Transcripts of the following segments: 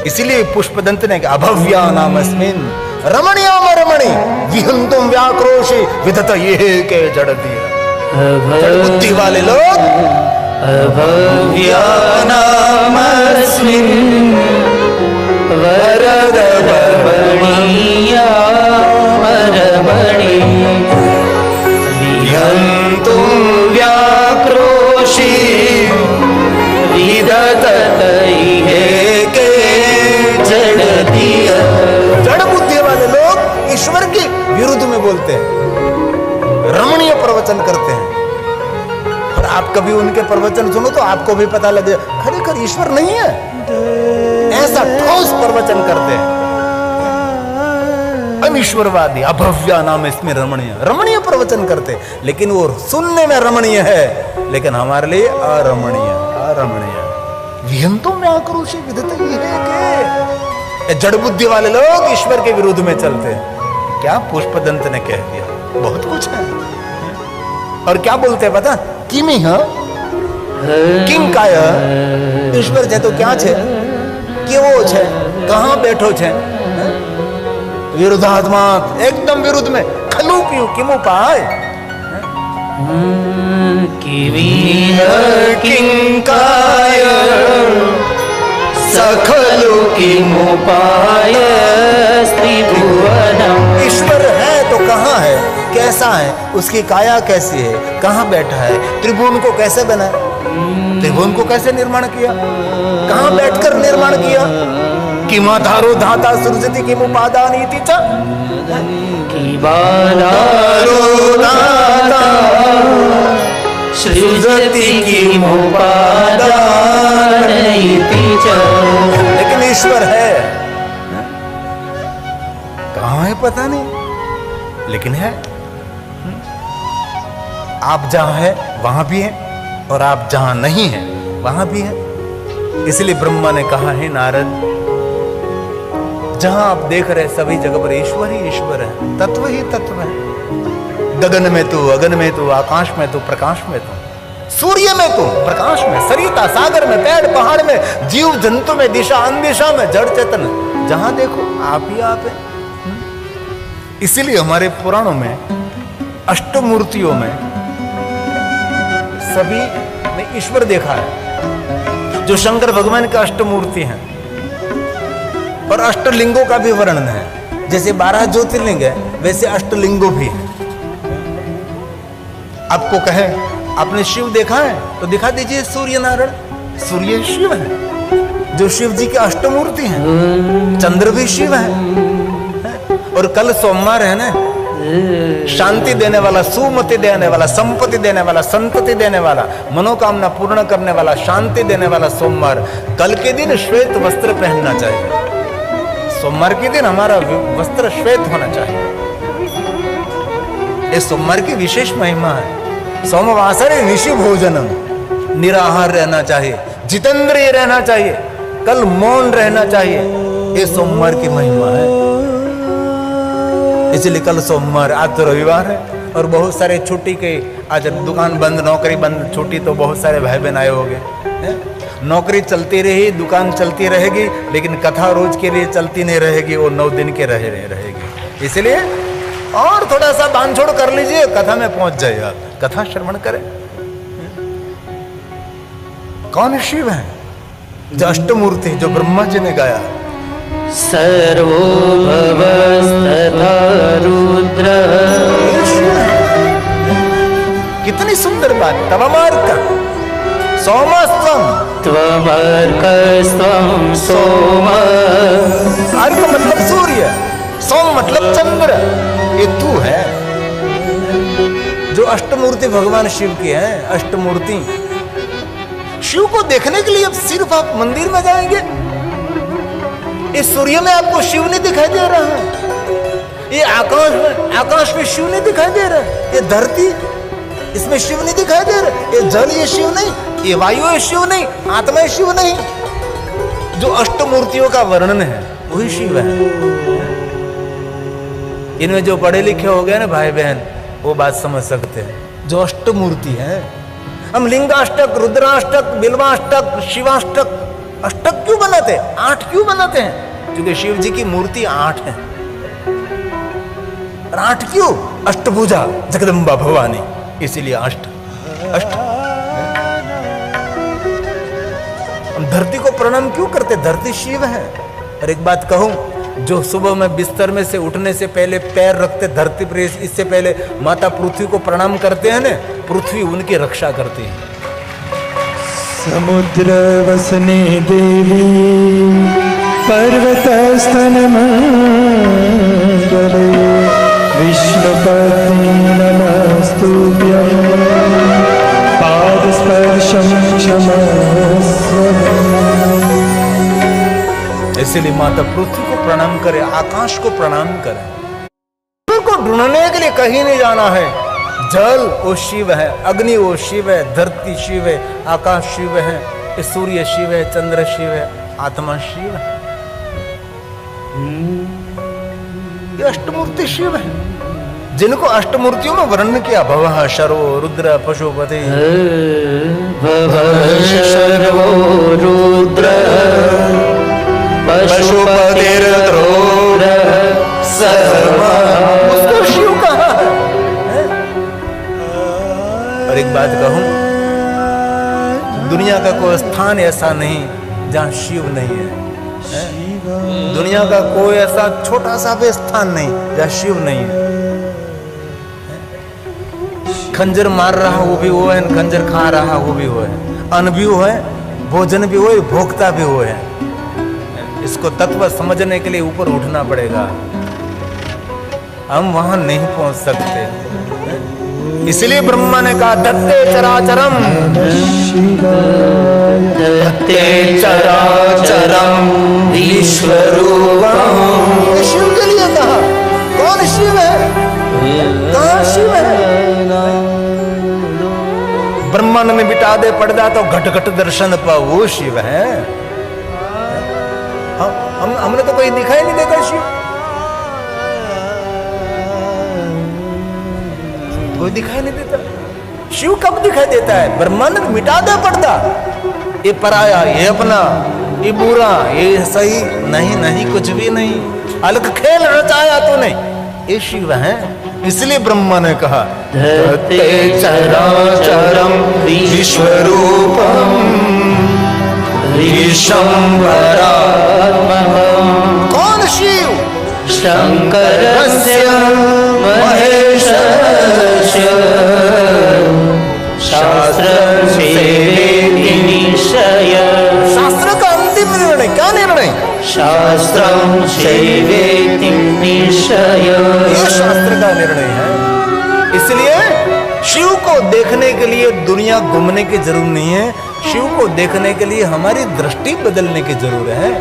इसीलिए पुष्पदंत ने कहा अभव्या नाम अस्मिन रमणीयाम रमणी विहंतुम व्याक्रोशी विदत ये के जड़ दिया। बुद्धि वाले लोग अभव्या नाम अस्मिन वरद रमणीयाम रमणी विहंतुम व्याक्रोशी विदत ये के जड़ दिया। जड़ बुद्धि वाले लोग ईश्वर के विरुद्ध में बोलते हैं, रमणीय प्रवचन करते हैं। और आप कभी उनके प्रवचन सुनो तो आपको भी पता लगे खरेखर ईश्वर नहीं है, ऐसा ठोस प्रवचन करते हैं। अनीश्वरवादी अभव्या नाम इसमें रमणीय रमणीय प्रवचन करते, लेकिन वो सुनने में रमणीय है, लेकिन हमारे लिए अरमणीय अरमणीय। विहंतुम व्याक्रोशी विदत ये के जड़ बुद्धि वाले लोग ईश्वर के विरुद्ध में चलते हैं। क्या पुष्पदंत ने कह दिया, बहुत कुछ है। और क्या बोलते हैं पता, किमी है किम काय ईश्वर छे तो क्या छे, केवो छे, कहां बैठो छे, विरुद्धात्मा एकदम विरुद्ध में। खलु पियू किमु पाय किंकाय सखलु किमुपाय त्रिभुवनम। ईश्वर है तो कहाँ है, कैसा है, उसकी काया कैसी है, कहाँ बैठा है, त्रिभुवन को कैसे बनाया, त्रिभुवन को कैसे निर्माण किया, कहाँ बैठकर निर्माण किया। किमाधारो धाता सृजति किमुपादानीति च किमाधारो धाता सृजति किमुपादानीति च। लेकिन ईश्वर है, कहाँ है पता नहीं, लेकिन है। आप जहां है वहां भी है, और आप जहां नहीं है वहां भी है। इसलिए ब्रह्मा ने कहा है नारद, जहां आप देख रहे सभी जगह पर ईश्वर ही ईश्वर है, तत्व ही तत्व है। गगन में तू, अगन में तू, आकाश में तू, प्रकाश में तू, सूर्य में तू, प्रकाश में, सरिता सागर में, पेड़ पहाड़ में, जीव जंतु में, दिशा अनदिशा में, जड़ चेतन, जहां देखो आप ही आप है। इसीलिए हमारे पुराणों में अष्टमूर्तियों में सभी में ईश्वर देखा है। जो शंकर भगवान का अष्टमूर्ति हैं, और अष्टलिंगों का भी वर्णन है। जैसे 12 ज्योतिर्लिंग है, वैसे अष्टलिंगों भी है। आपको कहे आपने शिव देखा है तो दिखा दीजिए सूर्य नारायण, सूर्य शिव है, जो शिव जी के अष्टमूर्ति हैं। चंद्र भी शिव है। और कल सोमवार है ना, शांति देने वाला, सुमति देने वाला, संपत्ति देने वाला, संतति देने वाला, मनोकामना पूर्ण करने वाला, शांति देने वाला सोमवार। कल के दिन श्वेत वस्त्र पहनना चाहिए। सोमवार के दिन हमारा वस्त्र श्वेत होना चाहिए। ये सोमवार की विशेष महिमा है। सोमवासरे निशि भोजनम, निराहार रहना चाहिए, जितेंद्रिय रहना चाहिए, कल मौन रहना चाहिए। ये सोमवार की महिमा है। इसलिए कल सोमवार, आज तो रविवार है, और बहुत सारे छुट्टी के, आज दुकान बंद, नौकरी बंद, छुट्टी, तो बहुत सारे भाई बहन आए होंगे। नौकरी चलती रही, दुकान चलती रहेगी, लेकिन कथा रोज के लिए चलती नहीं रहेगी, वो 9 दिन के रहेगी। इसलिए और थोड़ा सा बांध छोड़ कर लीजिए, कथा में पहुंच जाइए, कथा श्रवण करें। कौन शिव है? जो अष्टमूर्ति, जो ब्रह्मा जी ने गाया, सर्वो भवस्तथा रुद्र। कितनी सुंदर बात। तवमार्क सोमस्त्वम, त्वमर्कस्त्वं सोम। अर्क मतलब सूर्य, सोम मतलब चंद्र, ये तू है। जो अष्टमूर्ति भगवान शिव की है, अष्टमूर्ति। शिव को देखने के लिए अब सिर्फ आप मंदिर में जाएंगे? इस सूर्य में आपको शिव नहीं दिखाई दे रहा है, ये आकाश में शिव नहीं दिखाई दे रहा है, ये धरती, इसमें शिव नहीं दिखाई दे रहा, ये जल, ये शिव नहीं, ये वायु है शिव नहीं, आत्मा शिव नहीं। जो अष्टमूर्तियों का वर्णन है वही शिव है। इनमें जो पढ़े लिखे हो गए ना भाई बहन, वो बात समझ सकते हैं। जो अष्टमूर्ति है, हम लिंगाष्टक, रुद्राष्टक, बिल्वाष्टक, शिवाष्टक अष्टक क्यों बनाते हैं, 8 क्यों बनाते हैं? क्योंकि शिव जी की मूर्ति 8 है। 8 क्यों? अष्टभुजा जगदम्बा भवानी, इसीलिए अष्ट। हम धरती को प्रणाम क्यों करते? धरती शिव है। और एक बात कहूं, जो सुबह में बिस्तर में से उठने से पहले पैर रखते धरती पर, इससे पहले माता पृथ्वी को प्रणाम करते हैं ना, पृथ्वी उनकी रक्षा करती है। समुद्र वसने देवी पर्वत स्तन मंडले विष्णुपत्नी नमस्तुभ्यं पाद स्पर्शं क्षमस्व। इसलिए माता पृथ्वी को प्रणाम करें, आकाश को प्रणाम करें। शिव को ढूंढने के लिए कहीं नहीं जाना है। जल वो शिव है, अग्नि वो शिव है, धरती शिव है, आकाश शिव है, सूर्य शिव है, चंद्र शिव है, आत्मा शिव है। ये अष्टमूर्ति शिव है, जिनको अष्टमूर्तियों में वर्णन किया। भवः शर्वो रुद्र पशुपति, भवः शर्वो रुद्र पशुपतिर्द्रोण सर्वः। उसको शिव कहा है। और एक बात कहूं, दुनिया का कोई स्थान ऐसा नहीं जहां शिव नहीं है। दुनिया का कोई ऐसा छोटा सा भी स्थान नहीं जहां शिव नहीं है। खंजर मार रहा वो भी वो है, खंजर खा रहा वो भी वो है, अन्न भी वो है, भोजन भी वो है, भोक्ता भी वो है। इसको तत्व समझने के लिए ऊपर उठना पड़ेगा, हम वहां नहीं पहुंच सकते। इसलिए ब्रह्मा ने कहा दत्ते चराचरम, दत्ते चराचरम विश्वरूपम। शिव के लिए कहा। कौन शिव है? कहाँ शिव है? ब्रह्मांड में बिटा दे पर्दा तो घट घट दर्शन पाओ, वो शिव है। हमने तो कोई दिखाई नहीं देता शिव, कोई दिखाई नहीं देता। शिव कब दिखाई देता है? ब्रह्मांड में मिटा दे पर्दा, ये पराया, ये अपना, ये बुरा, ये सही नहीं, नहीं कुछ भी नहीं, अलग खेल रचाया तूने, ये शिव है। इसलिए ब्रह्मा ने कहा धत्ते चराचरम विश्वरूपम विश्वम्भरात्मकम्। कौन शिव? शंकरस्य महेशस्य शास्त्रं सेवेति निश्चय। शास्त्र का अंतिम निर्णय क्या निर्णय? शास्त्रं सेवेति निश्चय। ये शास्त्र का निर्णय है। इसलिए शिव को देखने के लिए दुनिया घूमने की जरूरत नहीं है। शिव को देखने के लिए हमारी दृष्टि बदलने की जरूरत है।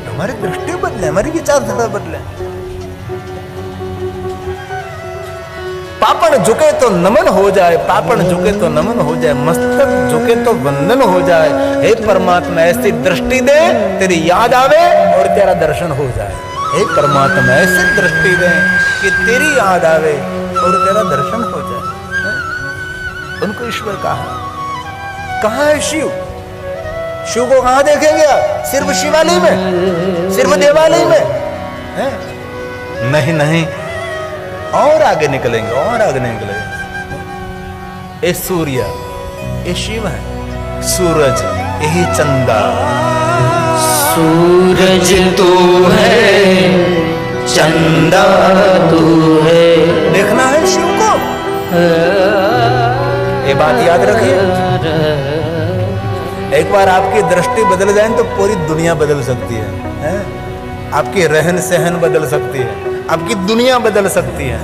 हमारी दृष्टि बदले, हमारी विचारधारा बदले। पापण झुके तो नमन हो जाए, पापण झुके तो नमन हो जाए, मस्तक झुके तो वंदन हो जाए। हे परमात्मा ऐसी दृष्टि दे तेरी याद आवे और तेरा दर्शन हो जाए। हे परमात्मा ऐसी दृष्टि दे कि तेरी याद आवे और तेरा दर्शन हो जाए। उनको ईश्वर कहा। कहाँ है शिव? शिव को कहाँ देखेंगे आप? सिर्फ शिवालय में, सिर्फ देवालय में? नहीं नहीं, और आगे निकलेंगे, और आगे निकलेंगे। ये सूर्य, ये शिव है। सूरज, यही चंदा। सूरज तू है, चंदा तू है। देखना है शिव को, ये बात याद रखिए। एक बार आपकी दृष्टि बदल जाए तो पूरी दुनिया बदल सकती है, आपकी रहन सहन बदल सकती है, आपकी दुनिया बदल सकती है।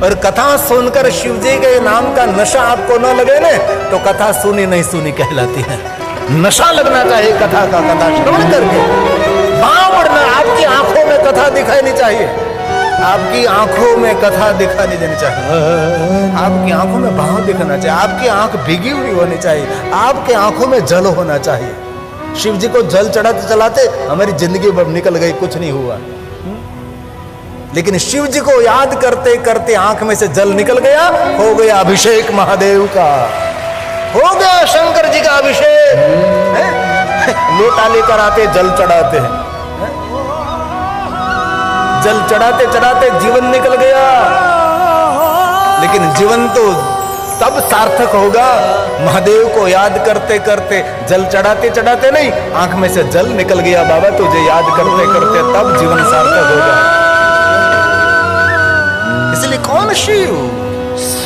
और कथा सुनकर शिव जी के नाम का नशा आपको न लगे ना, तो कथा सुनी नहीं सुनी कहलाती है। नशा लगना चाहिए कथा का, कथा श्रवण करके भाव बढ़ना। आपकी आंखों में कथा दिखाई चाहिए, आपकी आंखों में कथा दिखानी देनी चाहिए, आपकी आंखों में भाव दिखना चाहिए, आपकी आंख भीगी हुई होनी चाहिए, आपके आंखों में जल होना चाहिए। शिव जी को जल चढ़ाते चलाते हमारी जिंदगी निकल गई, कुछ नहीं हुआ। लेकिन शिव जी को याद करते करते आंख में से जल निकल गया, हो गया अभिषेक महादेव का, हो गया शंकर जी का अभिषेक। लोटा लेकर आते जल चढ़ाते हैं, जल चढ़ाते चढ़ाते जीवन निकल गया। लेकिन जीवन तो तब सार्थक होगा महादेव को याद करते करते, जल चढ़ाते चढ़ाते नहीं, आंख में से जल निकल गया बाबा तुझे याद करते करते, तब जीवन सार्थक होगा। इसलिए कौन शिव?